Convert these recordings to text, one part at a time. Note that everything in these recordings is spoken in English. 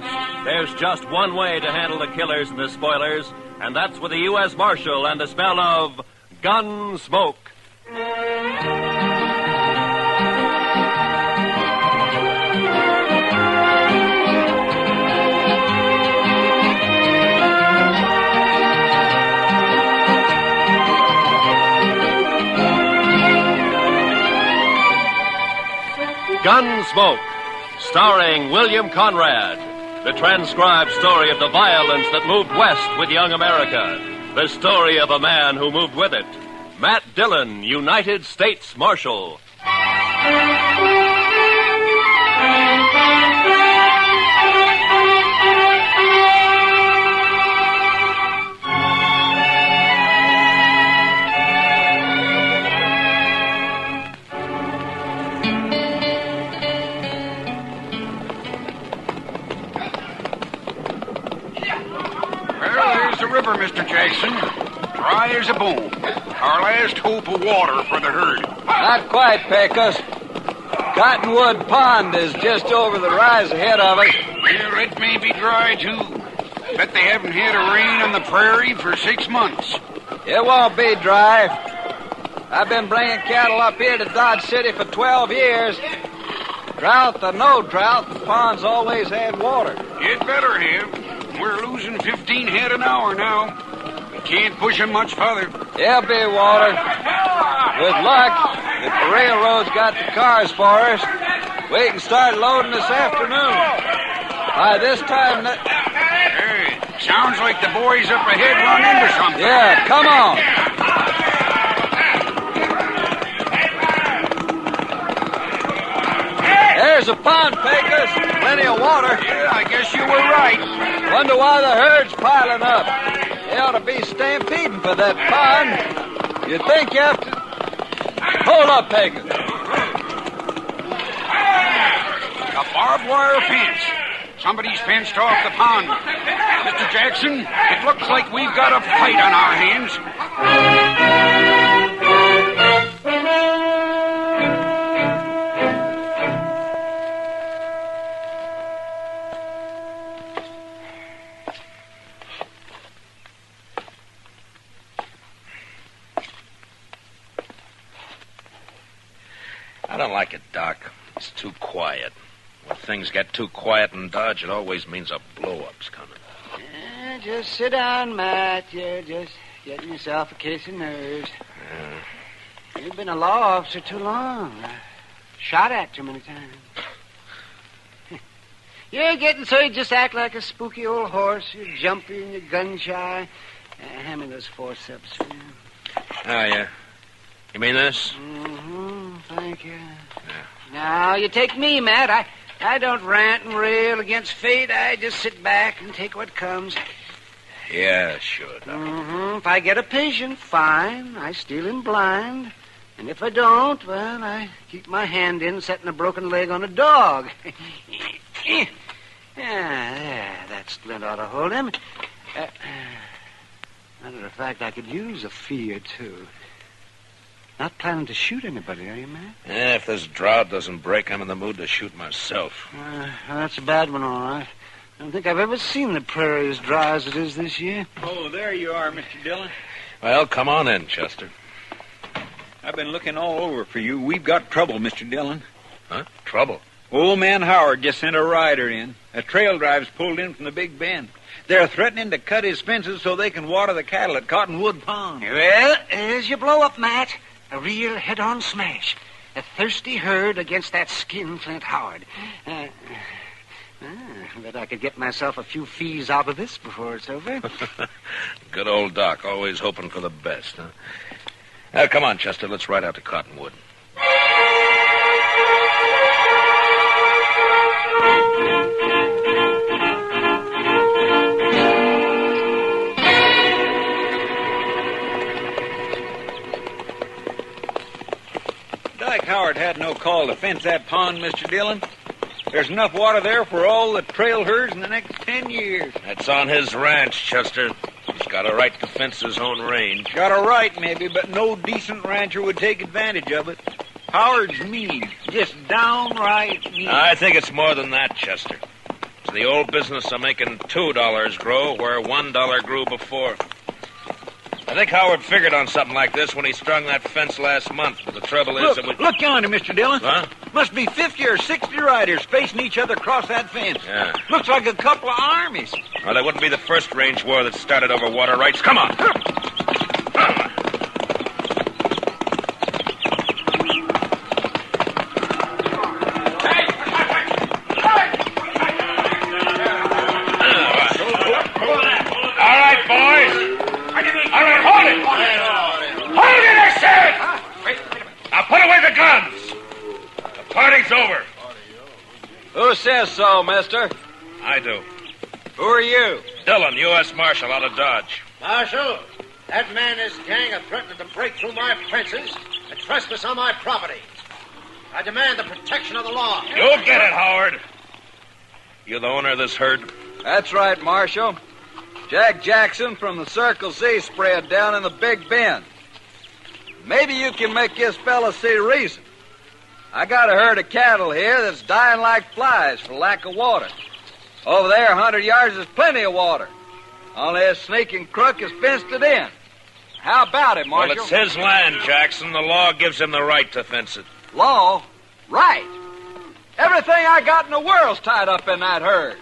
West, there's just one way to handle the killers and the spoilers, and that's with a U.S. Marshal and the smell of Gunsmoke. Gunsmoke, starring William Conrad. The transcribed story of the violence that moved west with young America. The story of a man who moved with it. Matt Dillon, United States Marshal. River, Mr. Jackson. Dry as a bone. Our last hope of water for the herd. Not quite, Pecos. Cottonwood Pond is just over the rise ahead of us. Well, it may be dry, too. Bet they haven't had a rain on the prairie for 6 months. It won't be dry. I've been bringing cattle up here to Dodge City for 12 years. Drought or no drought, the pond's always had water. It better have. We're losing 15 head an hour now. We can't push them much further. There'll be water. With luck, if the railroad's got the cars for us, we can start loading this afternoon. By this time... Hey, sounds like the boys up ahead run into something. Yeah, come on. There's a pond, Pecos. Plenty of water. Yeah, I guess you were right. Wonder why the herd's piling up. They ought to be stampeding for that pond. You think you have to... Hold up, Pecos. A barbed wire fence. Somebody's fenced off the pond. Mr. Jackson, it looks like we've got a fight on our hands. I don't like it, Doc. It's too quiet. When things get too quiet in Dodge, it always means a blow-up's coming. Just sit down, Matt. You're just getting yourself a case of nerves. You've been a law officer too long. Shot at too many times. You're getting so you just act like a spooky old horse. You're jumpy and you're gun-shy. Hand me those forceps, will you? Oh, yeah. You mean this? Mm-hmm. Thank you. Yeah. Now, you take me, Matt. I don't rant and rail against fate. I just sit back and take what comes. Yeah, sure, Doc. Mm-hmm. If I get a patient, fine. I steal him blind. And if I don't, well, I keep my hand in setting a broken leg on a dog. Yeah, there. That splint ought to hold him. Matter of fact, I could use a fee or two. Not planning to shoot anybody, are you, Matt? Yeah, if this drought doesn't break, I'm in the mood to shoot myself. That's a bad one, all right. I don't think I've ever seen the prairie as dry as it is this year. Oh, there you are, Mr. Dillon. Well, come on in, Chester. I've been looking all over for you. We've got trouble, Mr. Dillon. Huh? Trouble? Old man Howard just sent a rider in. A trail drive's pulled in from the Big Bend. They're threatening to cut his fences so they can water the cattle at Cottonwood Pond. Well, there's your blow-up, Matt. A real head-on smash. A thirsty herd against that skinflint Howard. I bet I could get myself a few fees out of this before it's over. Good old Doc, always hoping for the best, huh? Now, come on, Chester, let's ride out to Cottonwood. Dyke Howard had no call to fence that pond, Mr. Dillon. There's enough water there for all the trail herds in the next 10 years. That's on his ranch, Chester. He's got a right to fence his own range. Got a right, maybe, but no decent rancher would take advantage of it. Howard's mean. Just downright mean. I think it's more than that, Chester. It's the old business of making $2 grow where $1 grew before. I think Howard figured on something like this when he strung that fence last month. But the trouble is that Look yonder, Mr. Dillon. Huh? Must be 50 or 60 riders facing each other across that fence. Yeah. Looks like a couple of armies. Well, that wouldn't be the first range war that started over water rights. Come on. All right, boys. All right, hold it. Hold it, I said. Now put away the guns. The party's over. Who says so, mister? I do. Who are you? Dillon, U.S. Marshal out of Dodge. Marshal, that man and his gang have threatened to break through my fences and trespass on my property. I demand the protection of the law. You'll get it, Howard. You the owner of this herd? That's right, Marshal. Jack Jackson from the Circle Z spread down in the Big Bend. Maybe you can make this fella see reason. I got a herd of cattle here that's dying like flies for lack of water. Over there, 100 yards is plenty of water. Only this sneaking crook has fenced it in. How about it, Marshal? Well, it's his land, Jackson. The law gives him the right to fence it. Law? Right. Everything I got in the world's tied up in that herd.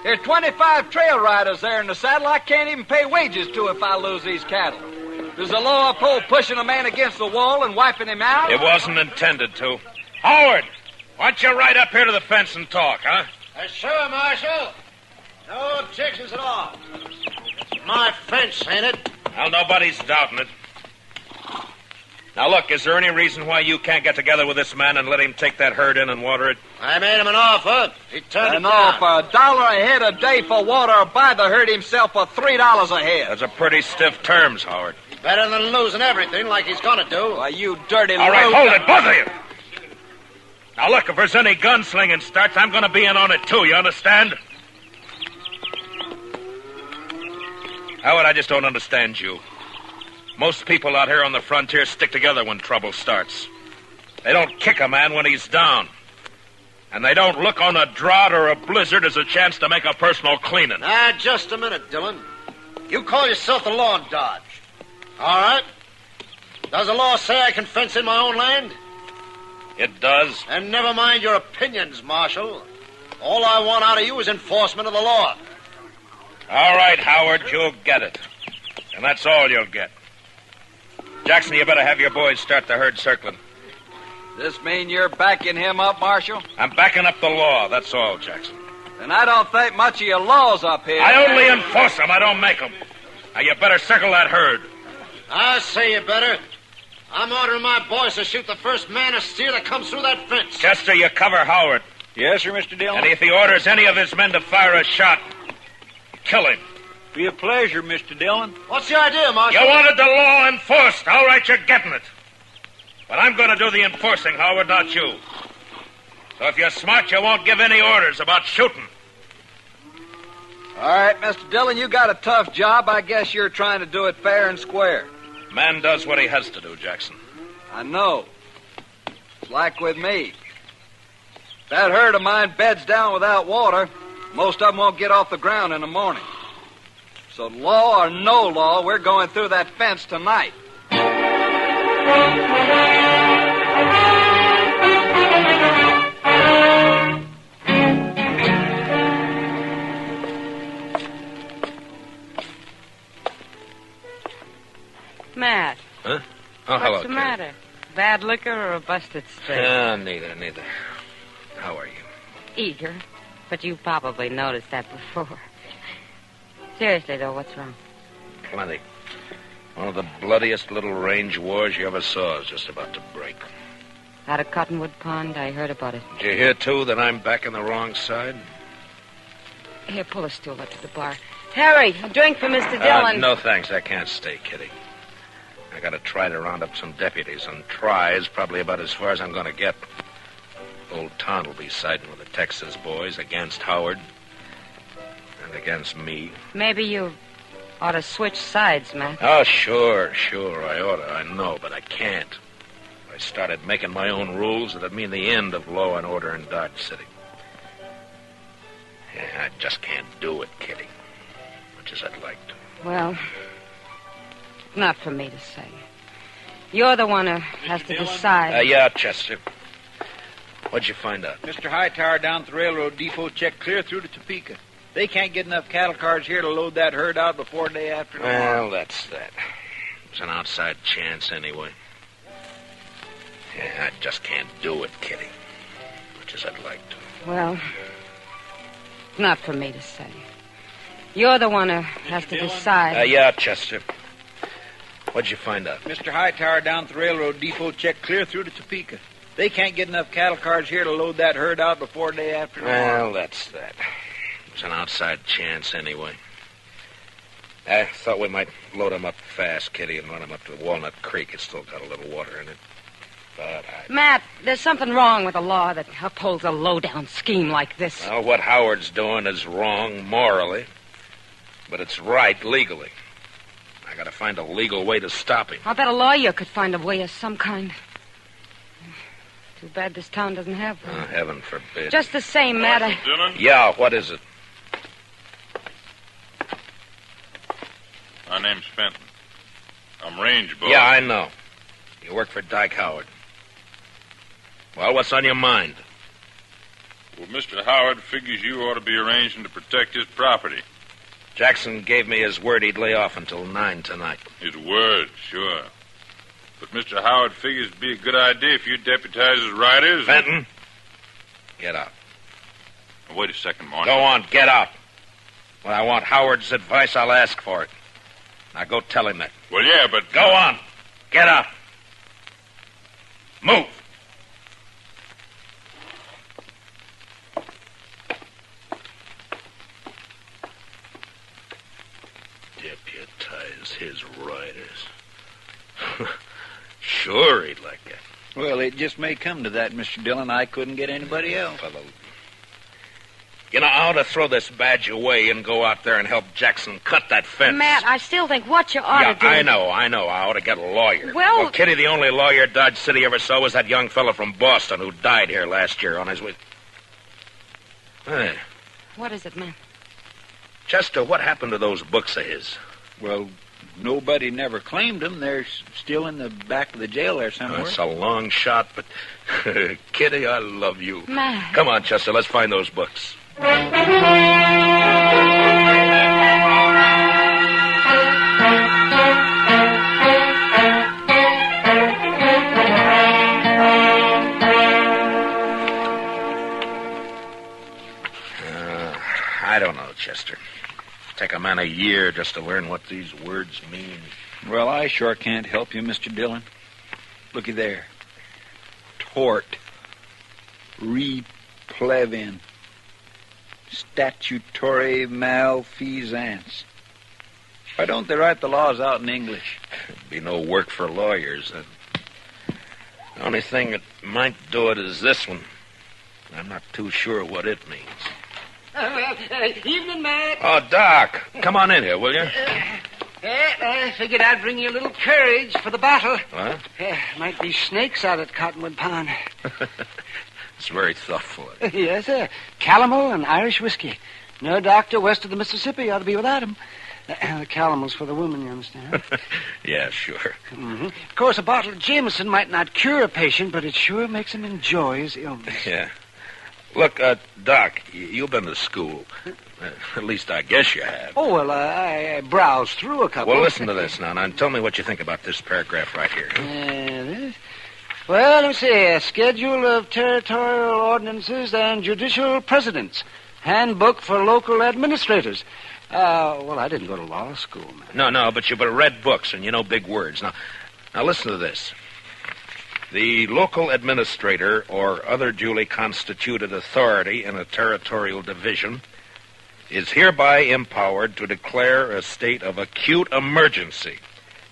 There's 25 trail riders there in the saddle I can't even pay wages to if I lose these cattle. Does the law uphold pushing a man against the wall and wiping him out? It wasn't intended to. Howard, why don't you ride up here to the fence and talk, huh? Sure, Marshal. No objections at all. My fence, ain't it? Well, nobody's doubting it. Now, look, is there any reason why you can't get together with this man and let him take that herd in and water it? I made him an offer. He turned it And down. for $1 a head a day for water, or buy the herd himself for $3 a head. Those are pretty stiff terms, Howard. Better than losing everything like he's gonna do. Why, you dirty All right, load- hold it, both of you. Now, look, if there's any gunslinging starts, I'm going to be in on it, too, you understand? Howard, I just don't understand you. Most people out here on the frontier stick together when trouble starts. They don't kick a man when he's down. And they don't look on a drought or a blizzard as a chance to make a personal cleaning. Just a minute, Dillon. You call yourself the law in Dodge. All right. Does the law say I can fence in my own land? It does. And never mind your opinions, Marshal. All I want out of you is enforcement of the law. All right, Howard, you'll get it. And that's all you'll get. Jackson, you better have your boys start the herd circling. This mean you're backing him up, Marshal? I'm backing up the law, that's all, Jackson. And I don't think much of your laws up here. I only enforce them, I don't make them. Now, you better circle that herd. I say you better. I'm ordering my boys to shoot the first man or steer that comes through that fence. Chester, you cover Howard. Yes, sir, Mr. Dillon. And if he orders any of his men to fire a shot, kill him. Be a pleasure, Mr. Dillon. What's the idea, Marshal? You wanted the law enforced. All right, you're getting it. But I'm going to do the enforcing, Howard, not you. So if you're smart, you won't give any orders about shooting. All right, Mr. Dillon, you got a tough job. I guess you're trying to do it fair and square. Man does what he has to do, Jackson. I know. It's like with me. If that herd of mine beds down without water, most of them won't get off the ground in the morning. So law or no law, we're going through that fence tonight. Matt, Huh? Oh, hello, what's the Kate. matter? Bad liquor or a busted streak? Neither. How are you? Eager, but you probably noticed that before. Seriously, though, what's wrong? Plenty. One of the bloodiest little range wars you ever saw is just about to break. Out of Cottonwood Pond, I heard about it. Did you hear, too, that I'm back on the wrong side? Here, pull a stool up to the bar. Harry, a drink for Mr. Dillon. No, thanks. I can't stay, Kitty. I gotta try to round up some deputies, and try is probably about as far as I'm gonna get. Old Ton will be siding with the Texas boys against Howard and against me. Maybe you ought to switch sides, Matt. Oh, sure, I oughta. I know, but I can't. If I started making my own rules, it'd mean the end of law and order in Dodge City. Yeah, I just can't do it, Kitty. Much as I'd like to. Well, not for me to say. You're the one who has to decide. Yeah, Chester. What'd you find out? Mr. Hightower down at the railroad depot checked clear through to Topeka. They can't get enough cattle cars here to load that herd out before day after tomorrow. Well, that's that. It's an outside chance anyway. Yeah, I just can't do it, Kitty. Much as I'd like to. Well, not for me to say. You're the one who has to decide. Yeah, Chester. What'd you find out? Mr. Hightower down at the railroad depot checked clear through to Topeka. They can't get enough cattle cars here to load that herd out before day after tomorrow. Well, that's that. It's an outside chance anyway. I thought we might load them up fast, Kitty, and run them up to Walnut Creek. It's still got a little water in it. But Matt, there's something wrong with the law that upholds a low-down scheme like this. Well, what Howard's doing is wrong morally, but it's right legally. I gotta find a legal way to stop him. I bet a lawyer could find a way of some kind. Too bad this town doesn't have one. Oh, heaven forbid. Just the same, Matt, Yeah, what is it? My name's Fenton. I'm range boss. Yeah, I know. You work for Dyke Howard. Well, what's on your mind? Well, Mr. Howard figures you ought to be arranging to protect his property. Jackson gave me his word he'd lay off until 9 tonight. His word, sure. But Mr. Howard figures it'd be a good idea if you deputize his riders. Fenton, get up. Wait a second, Marshal. Go on, get up. When I want Howard's advice, I'll ask for it. Now go tell him that. Well, yeah, but... Go on. Get up. Move. Deputize his riders. Sure, he'd like that. Well, it just may come to that, Mr. Dillon. I couldn't get anybody else. Fellow. You know, I ought to throw this badge away and go out there and help Jackson cut that fence. Matt, I still think what you ought to do... I know. I ought to get a lawyer. Well, Kitty, the only lawyer Dodge City ever saw was that young fellow from Boston who died here last year on his way... Hey, What is it, Matt? Chester, what happened to those books of his? Well, nobody never claimed them. They're still in the back of the jail there somewhere. That's a long shot, but... Kitty, I love you. Matt. Come on, Chester, let's find those books. I don't know, Chester. Take a man a year just to learn what these words mean. Well, I sure can't help you, Mr. Dillon. Looky there. Tort. Replevin. Statutory malfeasance. Why don't they write the laws out in English? There'd be no work for lawyers. The only thing that might do it is this one. I'm not too sure what it means. Evening, Matt. Oh, Doc, come on in here, will you? I figured I'd bring you a little courage for the battle. What? Might be snakes out at Cottonwood Pond. It's very thoughtful. Yes, sir. Calomel and Irish whiskey. No doctor west of the Mississippi ought to be without 'em. The calomel's for the woman, you understand? Yeah, sure. Mm-hmm. Of course, a bottle of Jameson might not cure a patient, but it sure makes him enjoy his illness. Yeah. Look, Doc, you've been to school. At least I guess you have. Oh, well, I browsed through a couple. Well, listen to this now, and tell me what you think about this paragraph right here. Well, let me see. A schedule of territorial ordinances and judicial precedents. Handbook for local administrators. Well, I didn't go to law school, man. No, but you've read books, and you know big words. Now listen to this. The local administrator or other duly constituted authority in a territorial division is hereby empowered to declare a state of acute emergency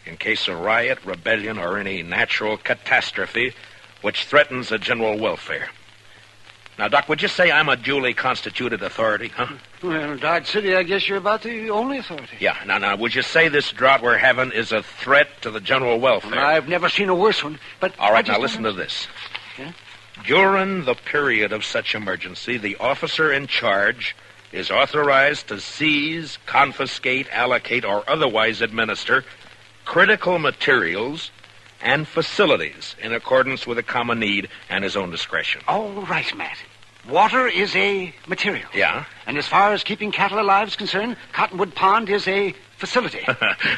in case of riot, rebellion, or any natural catastrophe which threatens the general welfare. Now, Doc, would you say I'm a duly constituted authority, huh? Well, Dodge City, I guess you're about the only authority. Yeah. Now, would you say this drought we're having is a threat to the general welfare? Well, I've never seen a worse one, but... All right, now listen to this. Yeah? During the period of such emergency, the officer in charge is authorized to seize, confiscate, allocate, or otherwise administer critical materials and facilities in accordance with a common need and his own discretion. All right, Matt. Water is a material. Yeah? And as far as keeping cattle alive is concerned, Cottonwood Pond is a facility.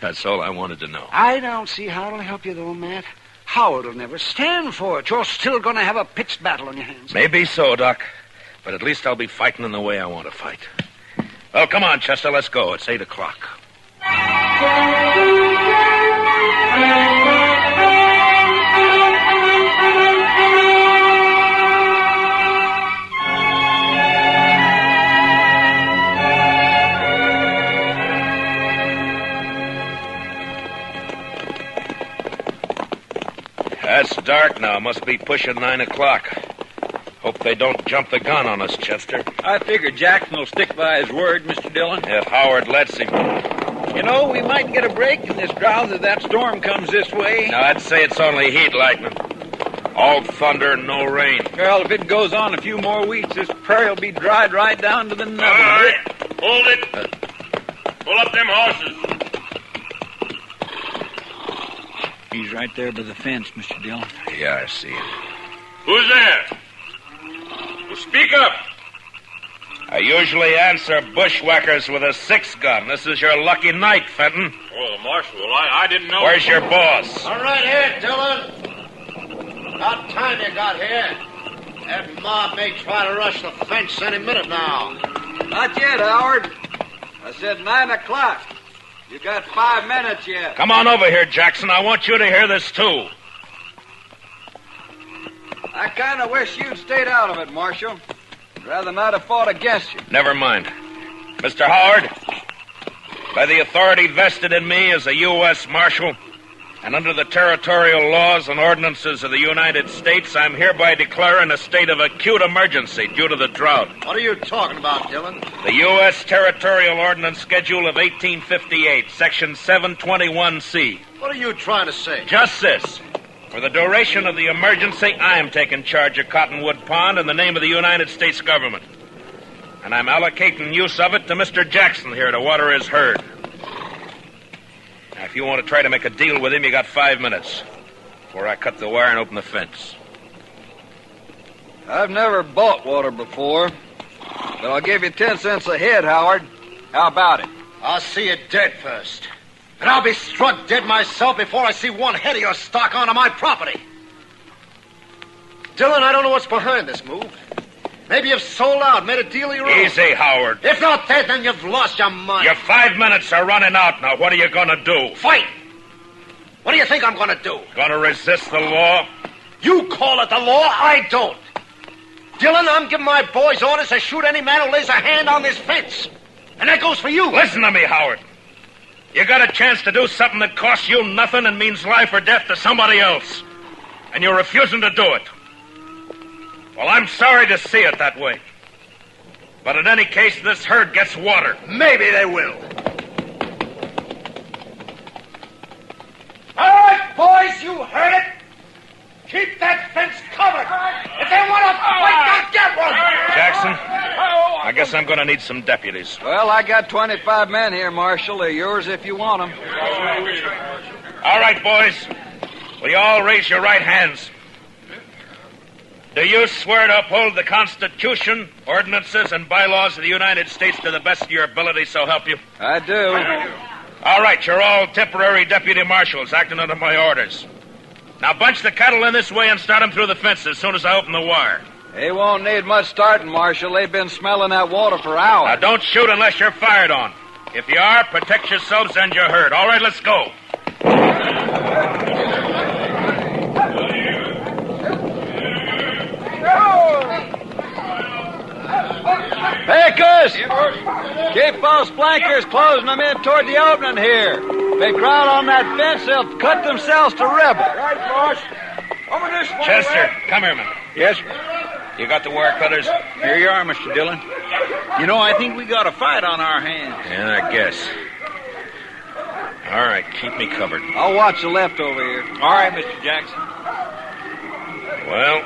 That's all I wanted to know. I don't see how it'll help you, though, Matt. Howard will never stand for it. You're still going to have a pitched battle on your hands. Maybe so, Doc. But at least I'll be fighting in the way I want to fight. Well, come on, Chester, let's go. It's 8 o'clock. It's dark now. Must be pushing 9 o'clock. Hope they don't jump the gun on us, Chester. I figure Jackson will stick by his word, Mr. Dillon. If Howard lets him. You know, we might get a break in this drought if that storm comes this way. Now, I'd say it's only heat lightning. All thunder, no rain. Well, if it goes on a few more weeks, this prairie will be dried right down to the nubbin. All right. Hold it. Pull up them horses. He's right there by the fence, Mr. Dillon. Yeah, I see him. Who's there? Well, speak up. I usually answer bushwhackers with a 6-gun. This is your lucky night, Fenton. Oh, Marshal, I didn't know. Where's your boss? All right here, Dillon. About time you got here. That mob may try to rush the fence any minute now. Not yet, Howard. I said 9 o'clock. You got 5 minutes yet. Come on over here, Jackson. I want you to hear this, too. I kind of wish you'd stayed out of it, Marshal. I'd rather not have fought against you. Never mind. Mr. Howard, by the authority vested in me as a U.S. Marshal, and under the territorial laws and ordinances of the United States, I'm hereby declaring a state of acute emergency due to the drought. What are you talking about, Dillon? The U.S. Territorial Ordinance Schedule of 1858, Section 721C. What are you trying to say? Just this. For the duration of the emergency, I am taking charge of Cottonwood Pond in the name of the United States government. And I'm allocating use of it to Mr. Jackson here to water his herd. Now, if you want to try to make a deal with him, you got 5 minutes before I cut the wire and open the fence. I've never bought water before, but I'll give you 10 cents a head, Howard. How about it? I'll see you dead first. And I'll be struck dead myself before I see one head of your stock onto my property. Dillon, I don't know what's behind this move. Maybe you've sold out, made a deal of your own. Easy, Howard. If not that, then you've lost your mind. Your 5 minutes are running out now. What are you going to do? Fight! What do you think I'm going to do? Going to resist the law? You call it the law, I don't. Dillon, I'm giving my boys orders to shoot any man who lays a hand on this fence. And that goes for you. Listen to me, Howard. You got a chance to do something that costs you nothing and means life or death to somebody else. And you're refusing to do it. Well, I'm sorry to see it that way. But in any case, this herd gets water. Maybe they will. All right, boys, you heard it. Keep that fence covered. If they want to fight, they'll get one. Jackson, I guess I'm going to need some deputies. Well, I got 25 men here, Marshal. They're yours if you want them. All right, boys. Will you all raise your right hands? Do you swear to uphold the Constitution, ordinances, and bylaws of the United States to the best of your ability, so help you? I do. All right, you're all temporary deputy marshals acting under my orders. Now bunch the cattle in this way and start them through the fence as soon as I open the wire. They won't need much starting, Marshal. They've been smelling that water for hours. Now don't shoot unless you're fired on. If you are, protect yourselves and your herd. All right, let's go. Hey, Gus! Keep those flankers closing them in toward the opening here. If they crowd on that fence, they'll cut themselves to ribbons. Right, boss. Over this way. Chester, come here, man. Yes, You got the wire cutters? here you are, Mr. Dillon. You know, I think we got a fight on our hands. Yeah, I guess. All right, keep me covered. I'll watch the left over here. All right, Mr. Jackson. Well,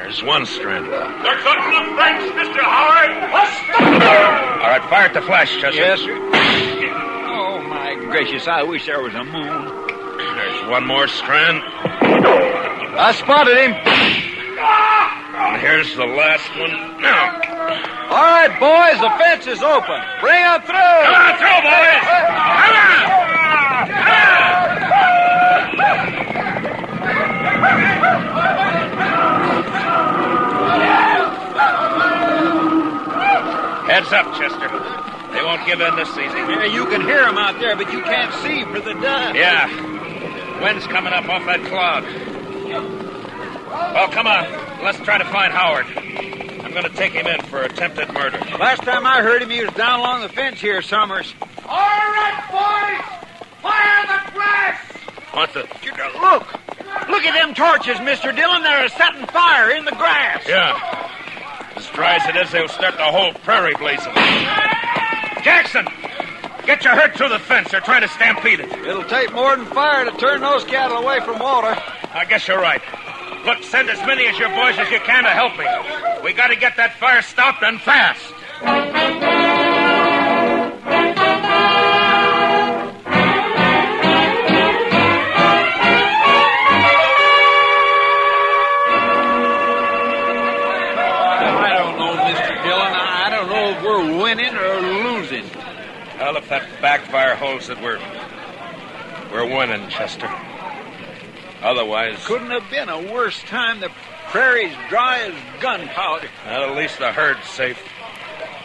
There's one strand. They're cutting the fence, Mr. Howard. All right, fire at the flash, Chester. Yes, sir. Oh, my gracious, I wish there was a moon. There's one more strand. I spotted him. And here's the last one. Now. All right, boys, the fence is open. Bring them through. Come on, through, boys. Come on. Heads up, Chester. They won't give in this easy. Yeah, you can hear them out there, but you can't see for the dust. Yeah. Wind's coming up off that cloud. Well, come on. Let's try to find Howard. I'm going to take him in for attempted murder. Last time I heard him, he was down along the fence here, Summers. All right, boys! Fire the flash! What the? Look! Look at them torches, Mr. Dillon. They're setting fire in the grass. Yeah. As dry as it is, they'll start the whole prairie blazing. Jackson! Get your herd through the fence. They're trying to stampede it. It'll take more than fire to turn those cattle away from water. I guess you're right. Look, send as many of your boys as you can to help me. We got to get that fire stopped and fast. I don't know, Mr. Dillon. I don't know if we're winning or losing. Well, if that backfire holds it, we're winning, Chester. Otherwise... Couldn't have been a worse time. The prairie's dry as gunpowder. Well, at least the herd's safe.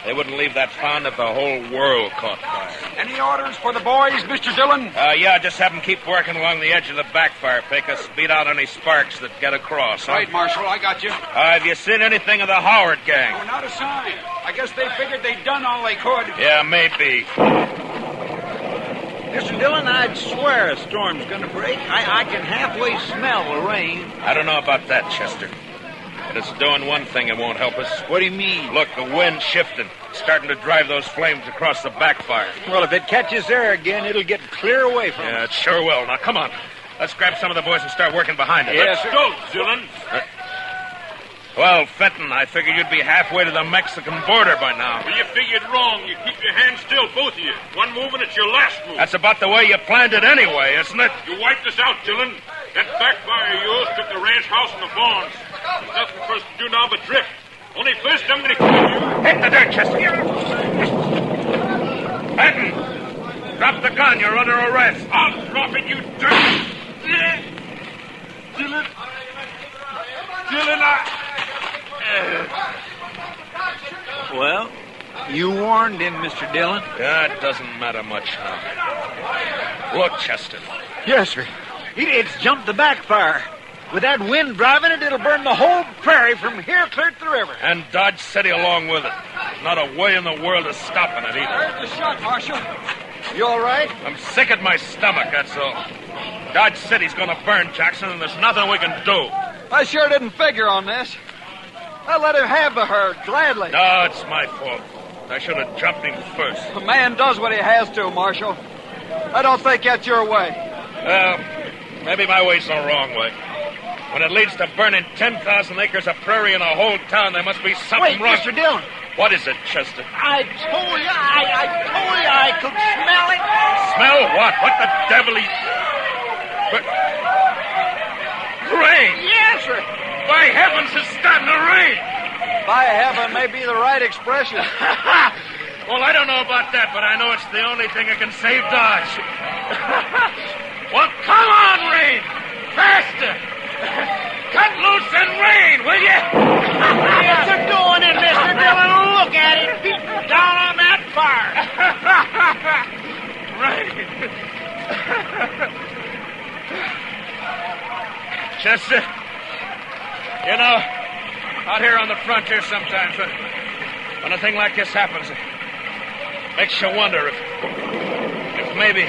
They wouldn't leave that pond if the whole world caught fire. Any orders for the boys, Mr. Dillon? Yeah, just have them keep working along the edge of the backfire pick us, beat out any sparks that get across. Huh? Right, Marshal, I got you. Have you seen anything of the Howard gang? Oh, not a sign. I guess they figured they'd done all they could. Yeah, maybe. Mr. Dillon, I'd swear a storm's going to break. I can halfway smell the rain. I don't know about that, Chester. But it's doing one thing it won't help us. What do you mean? Look, the wind's shifting, starting to drive those flames across the backfire. Well, if it catches there again, it'll get clear away from Yeah, us. it sure will. Now, come on. Let's grab some of the boys and start working behind it. Yes, sir. Go, Dillon. Well, Fenton, I figured you'd be halfway to the Mexican border by now. Well, you figured wrong. You keep your hands still, both of you. One move and it's your last move. That's about the way you planned it anyway, isn't it? You wiped us out, Dillon. That backfire of yours took the ranch house and the barns. There's nothing for us to do now but drift. Only first I'm going to kill you. Hit the dirt, Chester. Fenton, drop the gun. You're under arrest. I'll drop it, you dirt. Dillon. Dillon, Well, you warned him, Mr. Dillon. Yeah, it doesn't matter much now. Look, Chester. Yes, sir. It's jumped the backfire. With that wind driving it, it'll burn the whole prairie from here clear to the river. And Dodge City along with it. Not a way in the world of stopping it either. There's the shot, Marshal. You all right? I'm sick at my stomach, that's all. Dodge City's gonna burn, Jackson, and there's nothing we can do. I sure didn't figure on this. I let him have the herd, gladly. No, it's my fault. I should have jumped him first. A man does what he has to, Marshal. I don't think that's your way. Well, maybe my way's the wrong way. When it leads to burning 10,000 acres of prairie in a whole town, there must be something Wait, wrong. Mr. Dillon. What is it, Chester? I told you I could smell it. Smell what? What the devil But... Rain! Yes, sir. By heavens, it's starting to rain! By heaven may be the right expression. Well, I don't know about that, but I know it's the only thing that can save Dodge. Well, come on, rain! Faster! Cut loose and rain, will you? Yes, they're doing it, Mr. Dillon. Look at it. Beat down on that fire. Rain. Chester, you know, out here on the frontier sometimes, when a thing like this happens, it makes you wonder if maybe...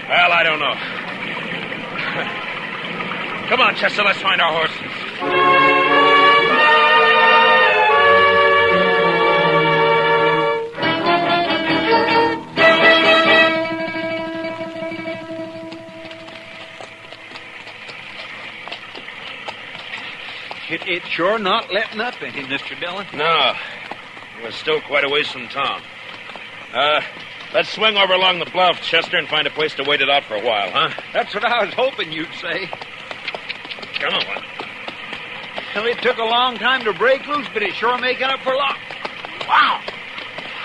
Well, I don't know. Come on, Chester, let's find our horses. It's sure not letting up any, Mr. Dillon. No. We're still quite a ways from town. Let's swing over along the bluff, Chester, and find a place to wait it out for a while, huh? That's what I was hoping you'd say. Come on. Well, it took a long time to break loose, but it's sure making up for loss. Wow!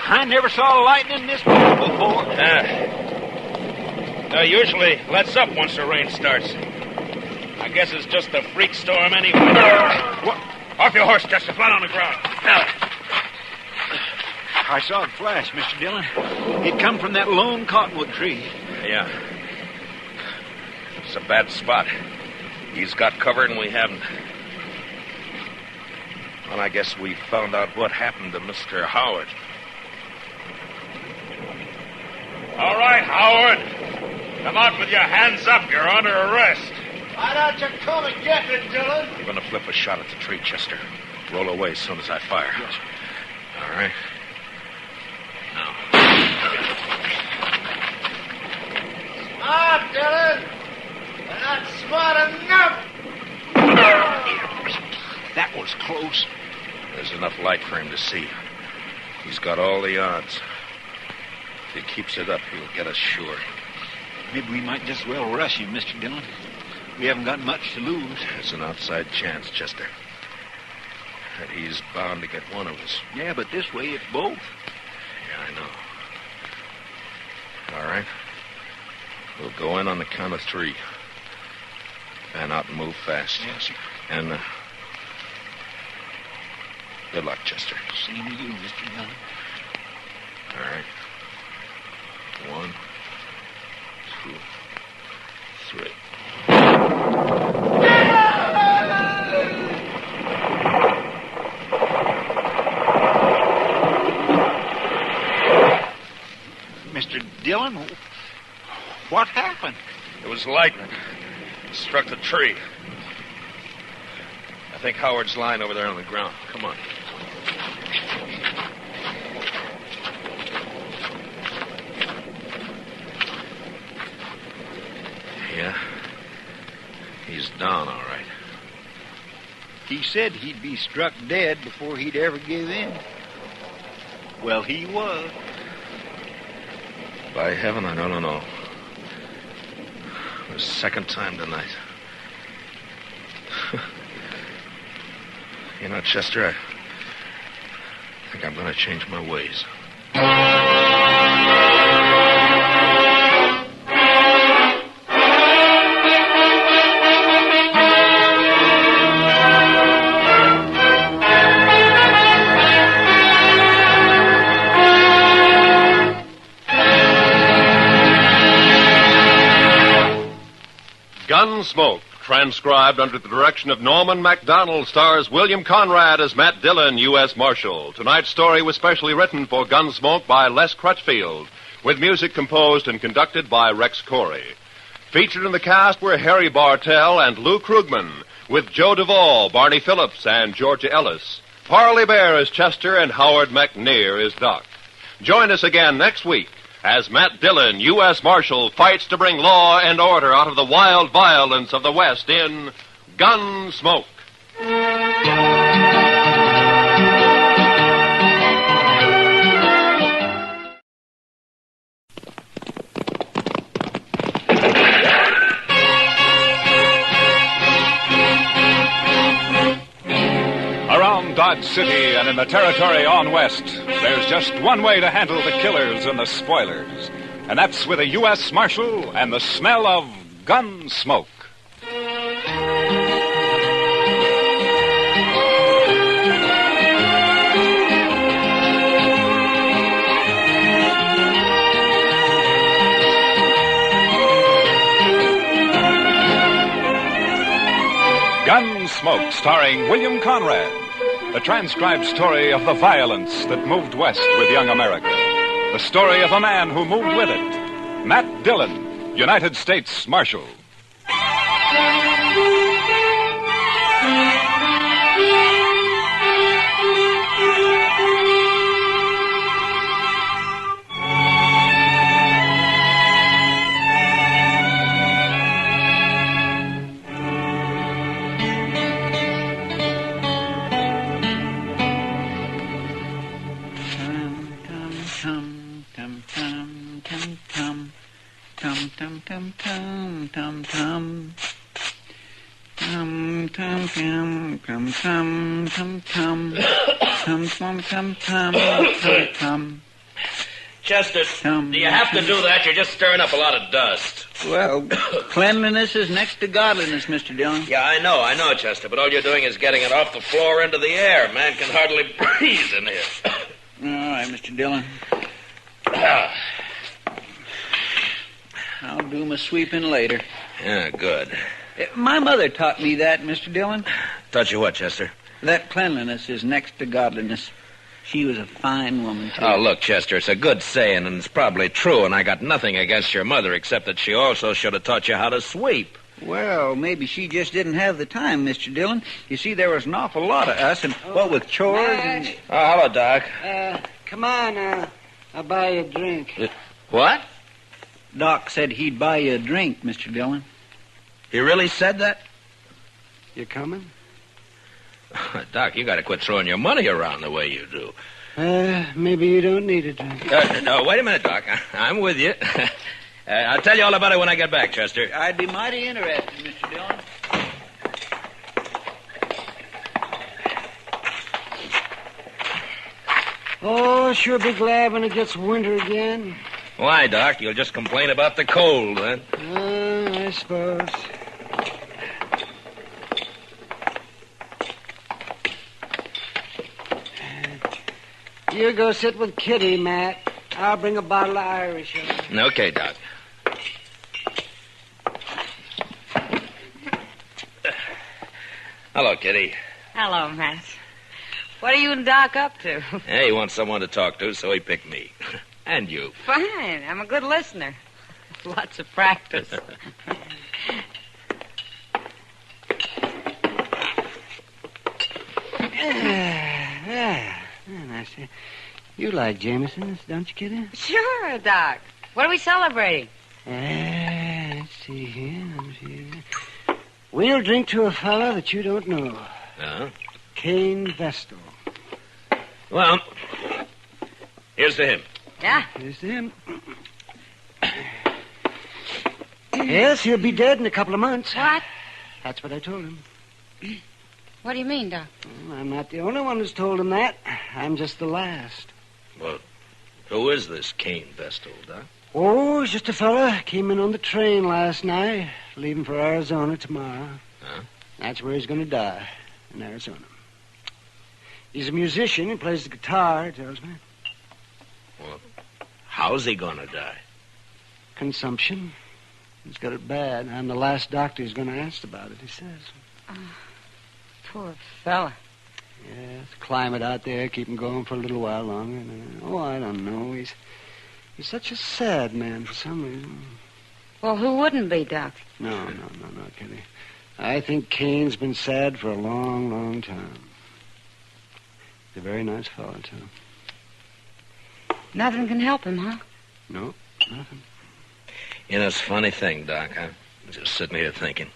I never saw lightning this big before. Usually lets up once the rain starts. I guess it's just a freak storm anyway. What? Off your horse, Chester. Flat on the ground. I saw it flash, Mr. Dillon. It come from that lone cottonwood tree. Yeah. It's a bad spot. He's got cover and we haven't. Well, I guess we found out what happened to Mr. Howard. All right, Howard. Come out with your hands up. You're under arrest. Why don't you come and get it, Dillon? You're going to flip a shot at the tree, Chester. Roll away as soon as I fire. Yes, sir. All right. Now. Smart, Dillon. You're not smart enough. That was close. There's enough light for him to see. He's got all the odds. If he keeps it up, he'll get us sure. Maybe we might just well rush him, Mr. Dillon. We haven't got much to lose. There's an outside chance, Chester. That he's bound to get one of us. Yeah, but this way it's both. Yeah, I know. All right. We'll go in on the count of 3. Fan out and move fast. Yes, sir. And, good luck, Chester. Same to you, Mr. Dillon. All right. 1, 2, 3. Mr. Dillon, what happened? It was lightning. It struck the tree. I think Howard's lying over there on the ground. Come on. Yeah. He's down, all right. He said he'd be struck dead before he'd ever give in. Well, he was. By heaven, I don't know. The second time tonight. You know, Chester, I think I'm going to change my ways. Gunsmoke, transcribed under the direction of Norman MacDonald, stars William Conrad as Matt Dillon, U.S. Marshal. Tonight's story was specially written for Gunsmoke by Les Crutchfield, with music composed and conducted by Rex Corey. Featured in the cast were Harry Bartell and Lou Krugman, with Joe Duvall, Barney Phillips, and Georgia Ellis. Parley Bear is Chester, and Howard McNear is Doc. Join us again next week as Matt Dillon, U.S. Marshal, fights to bring law and order out of the wild violence of the West in Gunsmoke. Around Dodge City and in the territory on west, there's just one way to handle the killers and the spoilers, and that's with a U.S. Marshal and the smell of gun smoke. Gunsmoke, starring William Conrad. The transcribed story of the violence that moved west with young America. The story of a man who moved with it. Matt Dillon, United States Marshal. tum, tum, tum, tum, tum, tum, tum. Tum, tum, tum, tum, tum, tum, tum, tum, tum, tum, tum, tum. Chester, do you have to do that? You're just stirring up a lot of dust. Well, cleanliness is next to godliness, Mr. Dillon. Yeah, I know, Chester, but all you're doing is getting it off the floor into the air. Man can hardly breathe in here. All right, Mr. Dillon. I'll do my sweeping later. Yeah, good. My mother taught me that, Mr. Dillon. Taught you what, Chester? That cleanliness is next to godliness. She was a fine woman, too. Oh, look, Chester, it's a good saying, and it's probably true, and I got nothing against your mother, except that she also should have taught you how to sweep. Well, maybe she just didn't have the time, Mr. Dillon. You see, there was an awful lot of us, and what with chores and... Oh, hello, Doc. Come on, I'll buy you a drink. What? Doc said he'd buy you a drink, Mr. Dillon. He really said that? You coming? Doc, you got to quit throwing your money around the way you do. Maybe you don't need a drink. No, wait a minute, Doc. I'm with you. I'll tell you all about it when I get back, Chester. I'd be mighty interested, Mr. Dillon. Oh, sure be glad when it gets winter again. Why, Doc? You'll just complain about the cold, then. I suppose. You go sit with Kitty, Matt. I'll bring a bottle of Irish over. Okay, Doc. Hello, Kitty. Hello, Matt. What are you and Doc up to? Hey, he wants someone to talk to, so he picked me. And you. Fine. I'm a good listener. Lots of practice. I see. You like Jameson's, don't you, Kitty? Sure, Doc. What are we celebrating? Let's see here. We'll drink to a fella that you don't know. Cain Vestal. Well, here's to him. Yeah? Here's to him. Yes, he'll be dead in a couple of months. What? That's what I told him. What do you mean, Doc? Well, I'm not the only one who's told him that. I'm just the last. Well, who is this Cain Vestal, Doc? Oh, he's just a fella. Came in on the train last night, leaving for Arizona tomorrow. Huh? That's where he's going to die, in Arizona. He's a musician. He plays the guitar, he tells me. Well, how's he going to die? Consumption. He's got it bad. I'm the last doctor he's going to ask about it, he says. Poor fella. Yes, climate out there, keep him going for a little while longer. Oh, I don't know. He's such a sad man for some reason. Well, who wouldn't be, Doc? No, Kitty. I think Cain's been sad for a long, long time. He's a very nice fellow, too. Nothing can help him, huh? No, nothing. You know, it's a funny thing, Doc. I'm just sitting here thinking.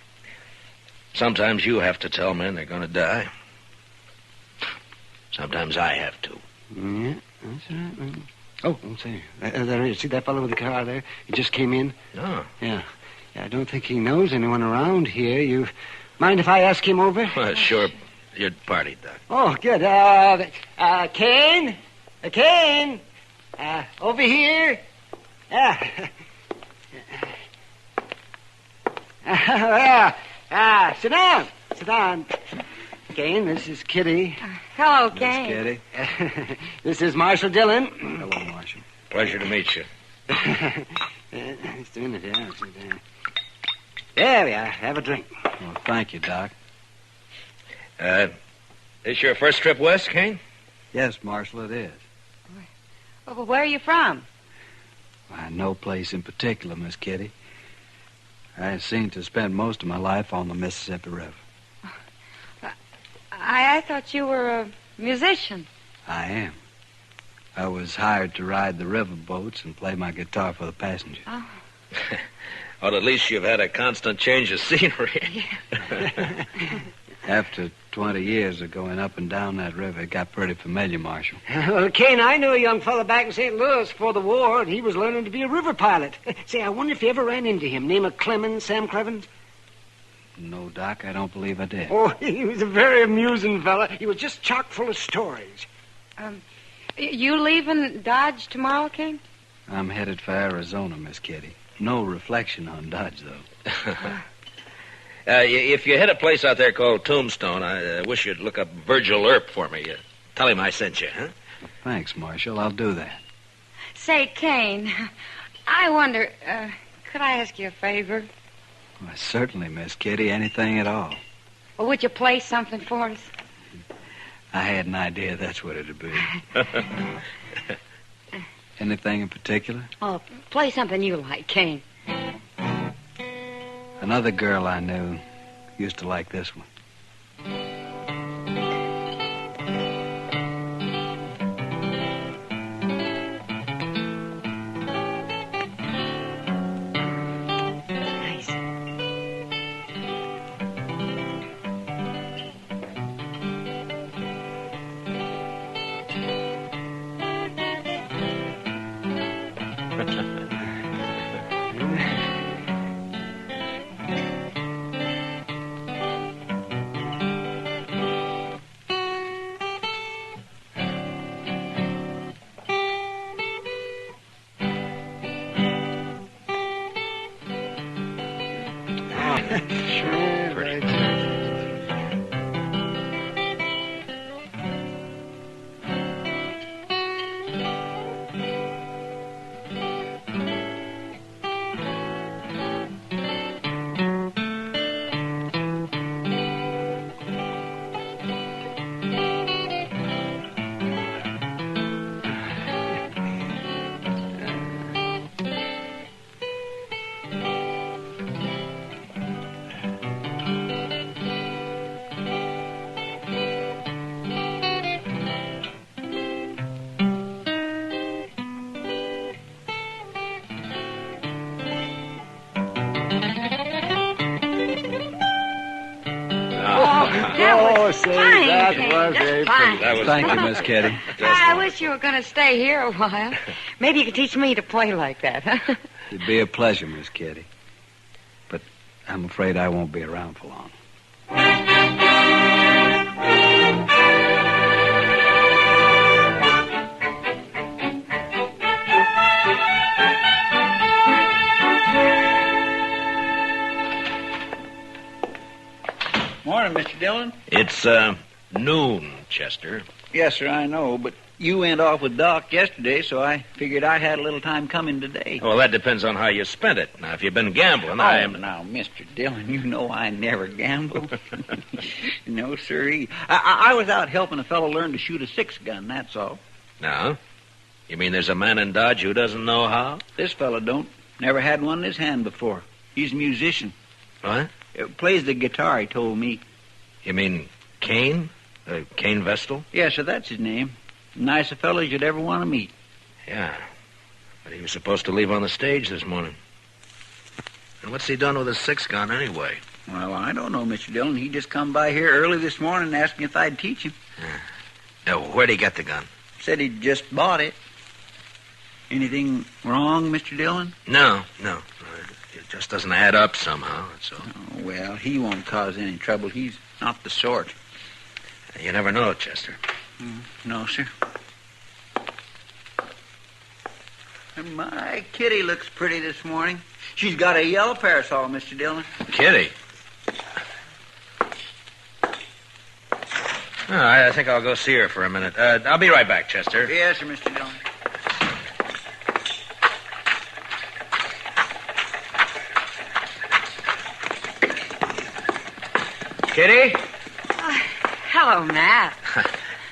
Sometimes you have to tell men they're going to die. Sometimes I have to. Yeah, that's right, man. Oh, say, there he is. See that fellow with the car there? He just came in. Oh. Yeah, I don't think he knows anyone around here. You mind if I ask him over? Well, sure. Your party, Doc. Oh, good. Cain? Cain? Over here? Sit down. Sit down. Cain, this is Kitty. Hello, Cain. Kitty. This is Marshal Dillon. Hello, Marshal. Pleasure to meet you. He's doing it, yeah. There we are. Have a drink. Well, thank you, Doc. This your first trip west, Cain? Yes, Marshal, it is. Well, where are you from? Why, no place in particular, Miss Kitty. I seem to spend most of my life on the Mississippi River. I thought you were a musician. I am. I was hired to ride the river boats and play my guitar for the passengers. Oh. Well, at least you've had a constant change of scenery. After 20 years of going up and down that river, it got pretty familiar, Marshal. Well, Cain, I knew a young fella back in St. Louis before the war, and he was learning to be a river pilot. Say, I wonder if you ever ran into him. Name of Clemens, Sam Clevens? No, Doc, I don't believe I did. Oh, he was a very amusing fella. He was just chock full of stories. You leaving Dodge tomorrow, Cain? I'm headed for Arizona, Miss Kitty. No reflection on Dodge, though. If you hit a place out there called Tombstone, I wish you'd look up Virgil Earp for me. Tell him I sent you, huh? Thanks, Marshal. I'll do that. Say, Cain, I wonder, could I ask you a favor? Why, certainly, Miss Kitty. Anything at all. Well, would you play something for us? I had an idea that's what it'd be. Anything in particular? Oh, play something you like, Cain. Another girl I knew used to like this one. Nice. Thank you, Miss Kitty. I wish you were going to stay here a while. Maybe you could teach me to play like that, huh? It'd be a pleasure, Miss Kitty. But I'm afraid I won't be around for long. Morning, Mr. Dillon. It's, noon, Chester. Yes, sir, I know, but you went off with Doc yesterday, so I figured I had a little time coming today. Well, that depends on how you spent it. Now, if you've been gambling, Now, Mr. Dillon, you know I never gamble. No, sirree. I was out helping a fellow learn to shoot a 6-gun, that's all. No? You mean there's a man in Dodge who doesn't know how? This fellow don't. Never had one in his hand before. He's a musician. What? Plays the guitar, he told me. You mean Cain? Cain Vestal? Yes, sir, that's his name. Nice a fellow you'd ever want to meet. Yeah. But he was supposed to leave on the stage this morning. And what's he done with his 6-gun anyway? Well, I don't know, Mr. Dillon. He just come by here early this morning and asked me if I'd teach him. Now, where'd he get the gun? Said he'd just bought it. Anything wrong, Mr. Dillon? No. It just doesn't add up somehow, that's all. Oh, well, he won't cause any trouble. He's not the sort. You never know, Chester. No, sir. And my Kitty looks pretty this morning. She's got a yellow parasol, Mr. Dillon. Kitty? Oh, I think I'll go see her for a minute. I'll be right back, Chester. Yes, sir, Mr. Dillon. Kitty? Hello, Matt.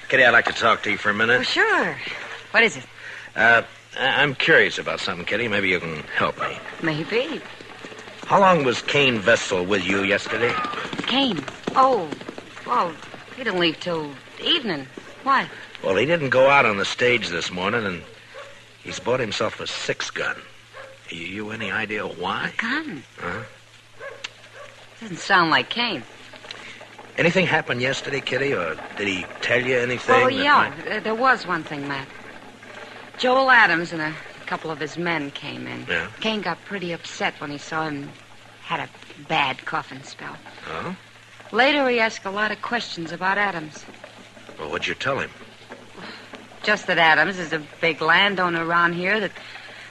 Kitty, I'd like to talk to you for a minute. Oh, sure. What is it? I'm curious about something, Kitty. Maybe you can help me. Maybe. How long was Cain Vestal with you yesterday? Cain? Oh, well, he didn't leave till evening. Why? Well, he didn't go out on the stage this morning, and he's bought himself a 6-gun. You any idea why? Gun? Huh? Doesn't sound like Cain. Anything happened yesterday, Kitty, or did he tell you anything? Oh, yeah. There was one thing, Matt. Joel Adams and a couple of his men came in. Yeah? Cain got pretty upset when he saw him had a bad coughing spell. Oh? Later, he asked a lot of questions about Adams. Well, what'd you tell him? Just that Adams is a big landowner around here, that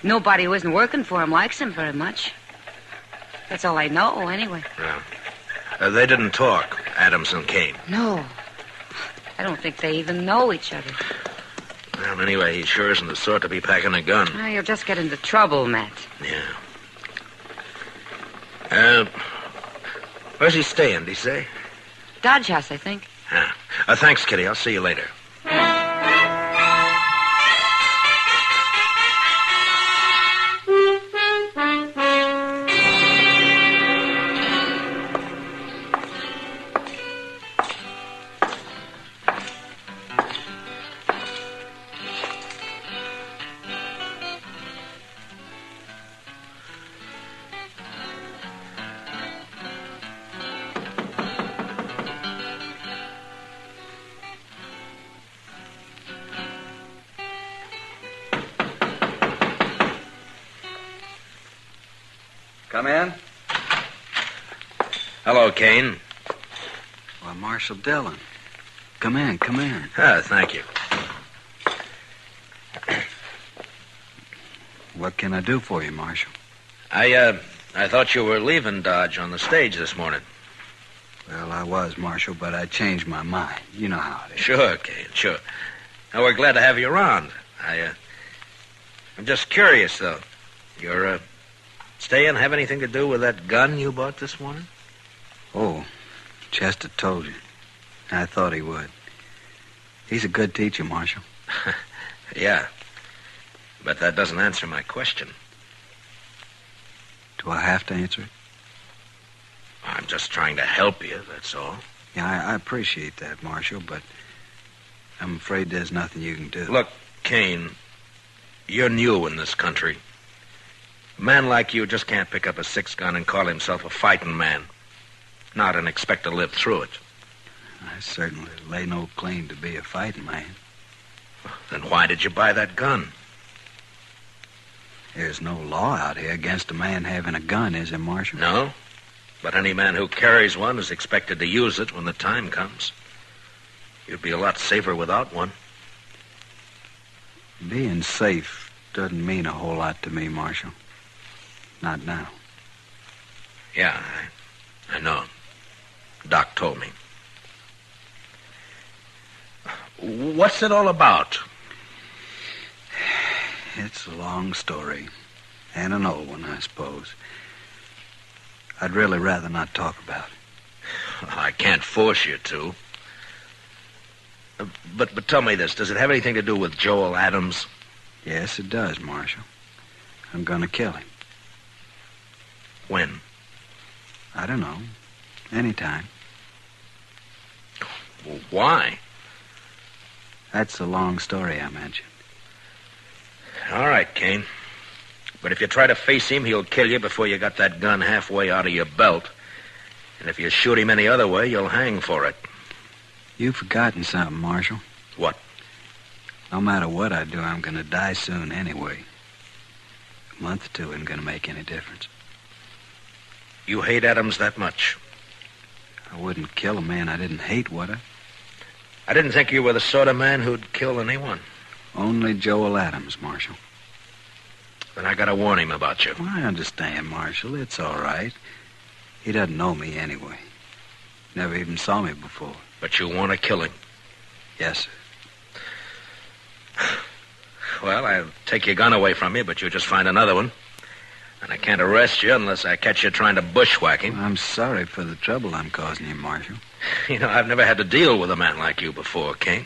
nobody who isn't working for him likes him very much. That's all I know, anyway. Yeah. They didn't talk, Adams and Cain. No. I don't think they even know each other. Well, anyway, he sure isn't the sort to be packing a gun. Well, you'll just get into trouble, Matt. Yeah. Where's he staying, did he say? Dodge House, I think. Yeah. Thanks, Kitty. I'll see you later. Come in. Hello, Cain. Why, Marshal Dillon. Come in, come in. Thank you. What can I do for you, Marshal? I thought you were leaving Dodge on the stage this morning. Well, I was, Marshal, but I changed my mind. You know how it is. Sure, Cain, sure. Now, we're glad to have you around. I'm just curious, though. Your staying have anything to do with that gun you bought this morning? Oh, Chester told you. I thought he would. He's a good teacher, Marshal. Yeah. But that doesn't answer my question. Do I have to answer it? I'm just trying to help you, that's all. Yeah, I appreciate that, Marshal, but I'm afraid there's nothing you can do. Look, Cain, you're new in this country. A man like you just can't pick up a 6-gun and call himself a fighting man. Not and expect to live through it. I certainly lay no claim to be a fighting man. Then why did you buy that gun? There's no law out here against a man having a gun, is there, Marshal? No, but any man who carries one is expected to use it when the time comes. You'd be a lot safer without one. Being safe doesn't mean a whole lot to me, Marshal. Not now. Yeah, I know. Doc told me. What's it all about? It's a long story. And an old one, I suppose. I'd really rather not talk about it. I can't force you to. But tell me this. Does it have anything to do with Joel Adams? Yes, it does, Marshal. I'm going to kill him. When? I don't know. Anytime. Well, why? That's the long story I mentioned. All right, Cain. But if you try to face him, he'll kill you before you got that gun halfway out of your belt. And if you shoot him any other way, you'll hang for it. You've forgotten something, Marshal. What? No matter what I do, I'm going to die soon anyway. A month or two isn't going to make any difference. You hate Adams that much? I wouldn't kill a man I didn't hate, would I? I didn't think you were the sort of man who'd kill anyone. Only Joel Adams, Marshal. Then I gotta warn him about you. Well, I understand, Marshal. It's all right. He doesn't know me anyway. Never even saw me before. But you want to kill him? Yes, sir. Well, I'll take your gun away from you, but you'll just find another one. And I can't arrest you unless I catch you trying to bushwhack him. I'm sorry for the trouble I'm causing you, Marshal. You know, I've never had to deal with a man like you before, Cain.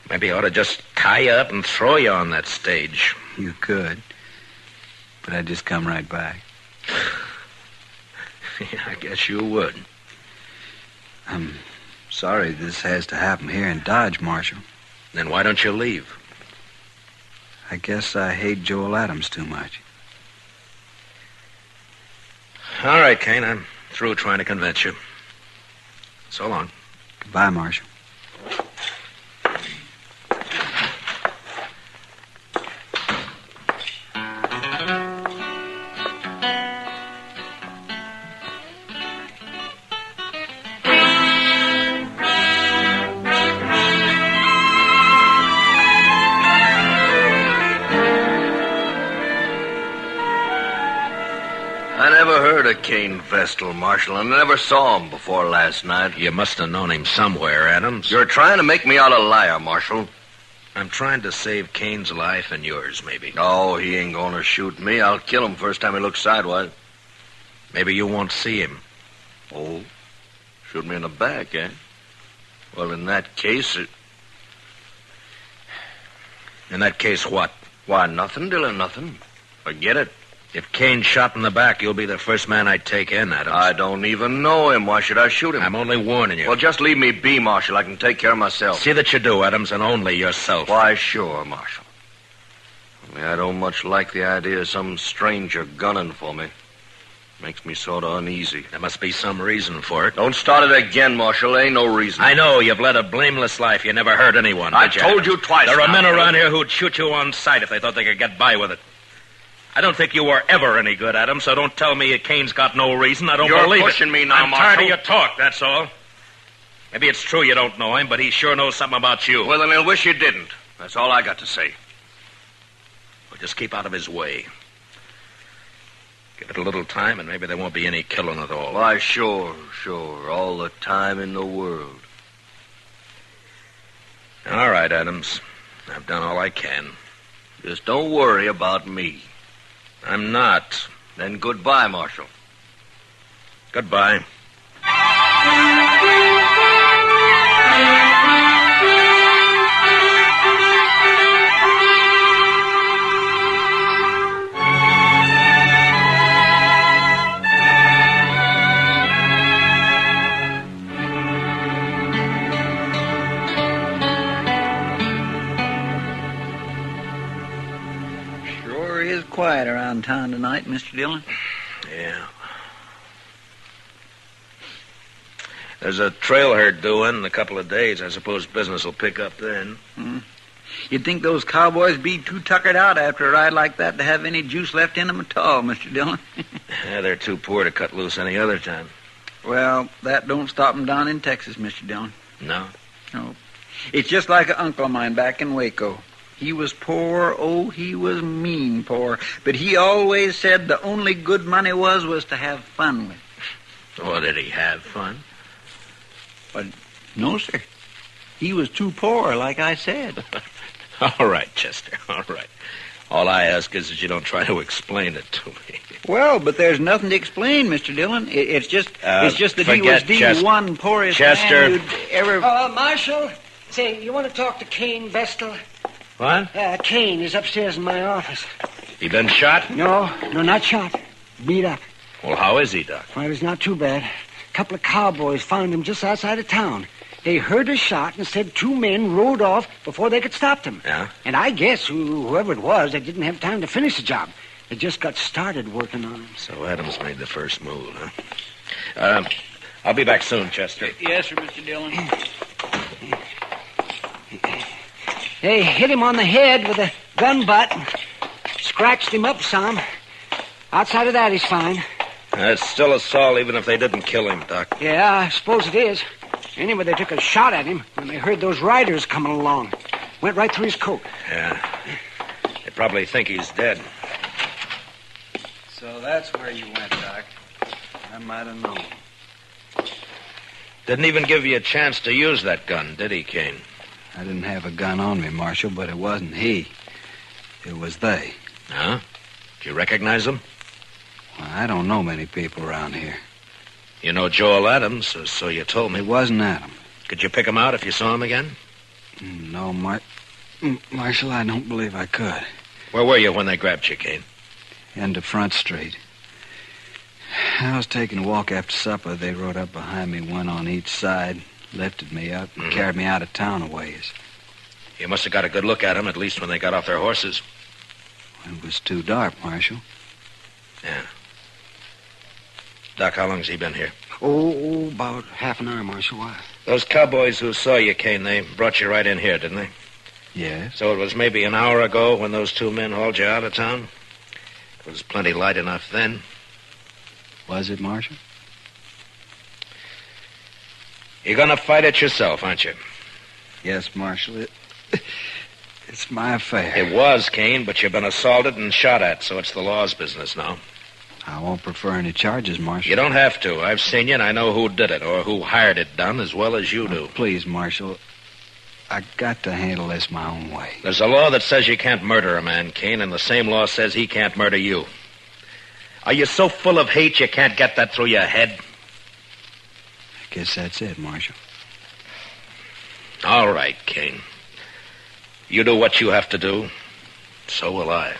Maybe I ought to just tie you up and throw you on that stage. You could. But I'd just come right back. Yeah, I guess you would. I'm sorry this has to happen here in Dodge, Marshal. Then why don't you leave? I guess I hate Joel Adams too much. All right, Cain, I'm through trying to convince you. So long. Goodbye, Marshal. I never heard of Cain Vestal, Marshal. I never saw him before last night. You must have known him somewhere, Adams. You're trying to make me out a liar, Marshal. I'm trying to save Cain's life and yours, maybe. No, he ain't gonna shoot me. I'll kill him first time he looks sidewise. Maybe you won't see him. Oh? Shoot me in the back, eh? Well, in that case... In that case, what? Why, nothing, Dillon, nothing. Forget it. If Cain's shot in the back, you'll be the first man I take in, Adams. I don't even know him. Why should I shoot him? I'm only warning you. Well, just leave me be, Marshal. I can take care of myself. See that you do, Adams, and only yourself. Why, sure, Marshal. Only I don't much like the idea of some stranger gunning for me. Makes me sort of uneasy. There must be some reason for it. Don't start it again, Marshal. Ain't no reason. I know you've led a blameless life. You never hurt anyone. I did you, told Adams? you twice. There are now, men Dillon. around here who'd shoot you on sight if they thought they could get by with it. I don't think you were ever any good, Adams, so don't tell me Cain's got no reason. I don't You're believe it. You're pushing me now, I'm Marshal. tired of your talk, that's all. Maybe it's true you don't know him, but he sure knows something about you. Well, then he'll wish you didn't. That's all I got to say. Well, just keep out of his way. Give it a little time, and maybe there won't be any killing at all. Why, sure. All the time in the world. All right, Adams. I've done all I can. Just don't worry about me. I'm not. Then goodbye, Marshal. Goodbye. Sure is quiet around town tonight, Mr. Dillon. Yeah. There's a trail herd due in a couple of days. I suppose business will pick up then. You'd think those cowboys be too tuckered out after a ride like that to have any juice left in them at all, Mr. Dillon. Yeah, they're too poor to cut loose any other time. Well, that don't stop them down in Texas, Mr. Dillon. No? No. It's just like an uncle of mine back in Waco. He was poor, he was mean poor. But he always said the only good money was to have fun with. Oh, did he have fun? But no, sir. He was too poor, like I said. All right, Chester, all right. All I ask is that you don't try to explain it to me. Well, but there's nothing to explain, Mr. Dillon. It's just that he was the one poorest Chester. man you'd ever... Marshal, say, you want to talk to Cain Vestal? What? Cain is upstairs in my office. He been shot? No, not shot. Beat up. Well, how is he, Doc? Well, it's not too bad. A couple of cowboys found him just outside of town. They heard a shot and said two men rode off before they could stop them. Yeah? And I guess whoever it was, they didn't have time to finish the job. They just got started working on him. So Adams made the first move, huh? I'll be back soon, Chester. Yes, sir, Mr. Dillon. They hit him on the head with a gun butt. Scratched him up some. Outside of that, he's fine. It's still assault, even if they didn't kill him, Doc. Yeah, I suppose it is. Anyway, they took a shot at him when they heard those riders coming along. Went right through his coat. Yeah. They probably think he's dead. So that's where you went, Doc. I might have known. Didn't even give you a chance to use that gun, did he, Cain? I didn't have a gun on me, Marshal, but it wasn't he. It was they. Huh? Did you recognize them? Well, I don't know many people around here. You know Joel Adams, so you told me. It wasn't Adam. Could you pick him out if you saw him again? No, Marshal, I don't believe I could. Where were you when they grabbed you, Cain? End of Front Street. I was taking a walk after supper. They rode up behind me, one on each side, lifted me up, and carried me out of town a ways. You must have got a good look at them, at least when they got off their horses. It was too dark, Marshal. Yeah. Doc, how long's he been here? Oh, about half an hour, Marshal. Why? Those cowboys who saw you, Cain, they brought you right in here, didn't they? Yes. So it was maybe an hour ago when those two men hauled you out of town? It was plenty light enough then. Was it, Marshal? You're gonna fight it yourself, aren't you? Yes, Marshal. It's my affair. It was, Cain, but you've been assaulted and shot at, so it's the law's business now. I won't prefer any charges, Marshal. You don't have to. I've seen you, and I know who did it, or who hired it done, as well as you do. Please, Marshal. I got to handle this my own way. There's a law that says you can't murder a man, Cain, and the same law says he can't murder you. Are you so full of hate you can't get that through your head? I guess that's it, Marshal. All right, Cain. You do what you have to do. So will I.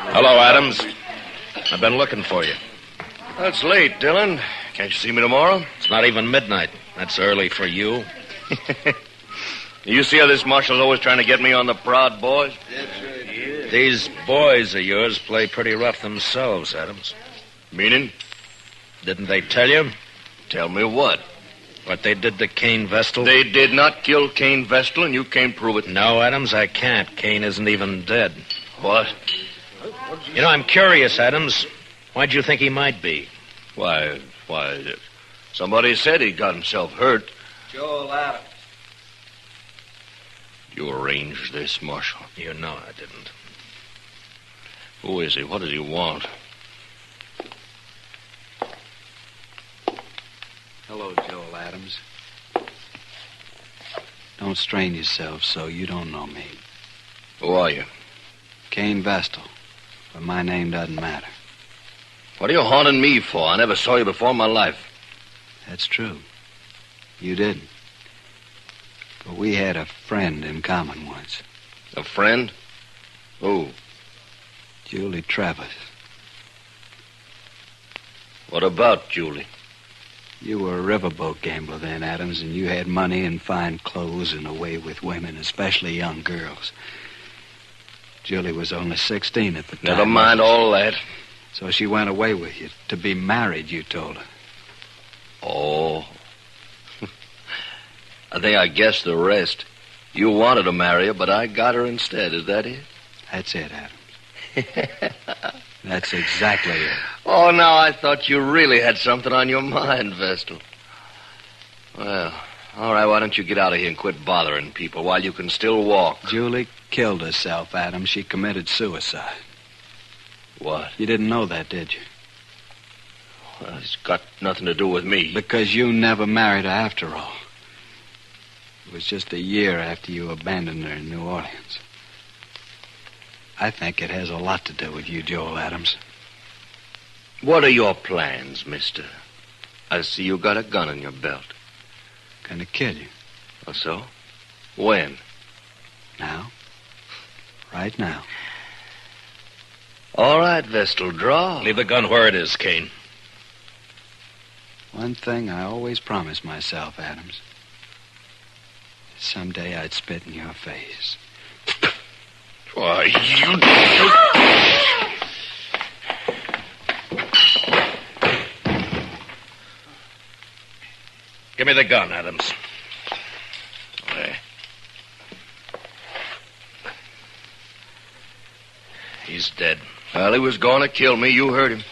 Hello, Adams. I've been looking for you. That's late, Dillon. Can't you see me tomorrow? It's not even midnight. That's early for you. You see how this marshal's always trying to get me on the prod, boys? These boys of yours play pretty rough themselves, Adams. Meaning? Didn't they tell you? Tell me what? What they did to Cain Vestal? They did not kill Cain Vestal, and you can't prove it. No, Adams, I can't. Cain isn't even dead. What? You know, I'm curious, Adams. Why'd you think he might be? Why, somebody said he got himself hurt. Joel Adams. You arranged this, Marshal. You know I didn't. Who is he? What does he want? Hello, Joel Adams. Don't strain yourself so you don't know me. Who are you? Cain Vestal. But my name doesn't matter. What are you haunting me for? I never saw you before in my life. That's true. You didn't. But we had a friend in common once. A friend? Who? Julie Travis. What about Julie? You were a riverboat gambler then, Adams, and you had money and fine clothes and a way with women, especially young girls. Julie was only 16 at the time. Never mind all that. So she went away with you. To be married, you told her. Oh. I think I guessed the rest. You wanted to marry her, but I got her instead. Is that it? That's it, Adams. That's exactly it. Oh, now I thought you really had something on your mind, Vestal. Well, all right, why don't you get out of here and quit bothering people while you can still walk? Julie killed herself, Adams. She committed suicide. What? You didn't know that, did you? Well, it's got nothing to do with me. Because you never married her after all. It was just a year after you abandoned her in New Orleans. I think it has a lot to do with you, Joel Adams. What are your plans, mister? I see you got a gun in your belt. Gonna kill you. Oh, so? When? Now. Right now. All right, Vestal, draw. Leave the gun where it is, Cain. One thing I always promised myself, Adams. Someday I'd spit in your face. Why, you... Give me the gun, Adams. Where? He's dead. Well, he was going to kill me. You heard him.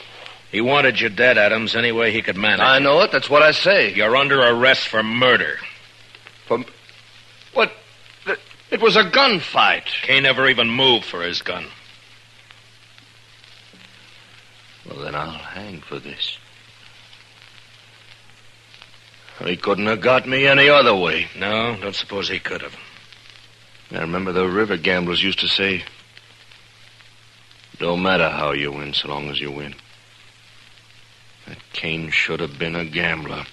He wanted you dead, Adams, any way he could manage. I know it. That's what I say. You're under arrest for murder. What? It was a gunfight. Cain never even moved for his gun. Well, then I'll hang for this. He couldn't have got me any other way. No, don't suppose he could have. I remember the river gamblers used to say, don't matter how you win, so long as you win. That Cain should have been a gambler.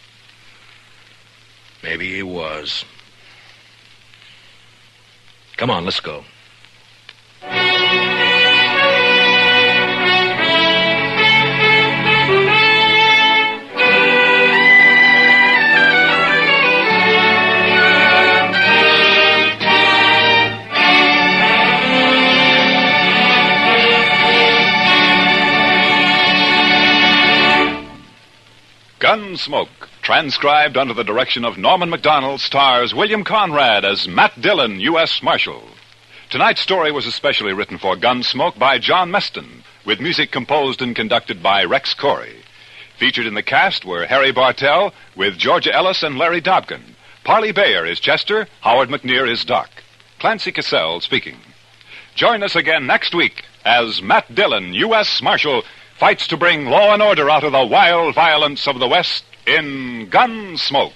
Maybe he was. Come on, let's go. Gunsmoke, transcribed under the direction of Norman MacDonald, stars William Conrad as Matt Dillon, U.S. Marshal. Tonight's story was especially written for Gunsmoke by John Meston, with music composed and conducted by Rex Corey. Featured in the cast were Harry Bartell with Georgia Ellis and Larry Dobkin. Parley Bayer is Chester, Howard McNear is Doc. Clancy Cassell speaking. Join us again next week as Matt Dillon, U.S. Marshal, fights to bring law and order out of the wild violence of the West in Gunsmoke.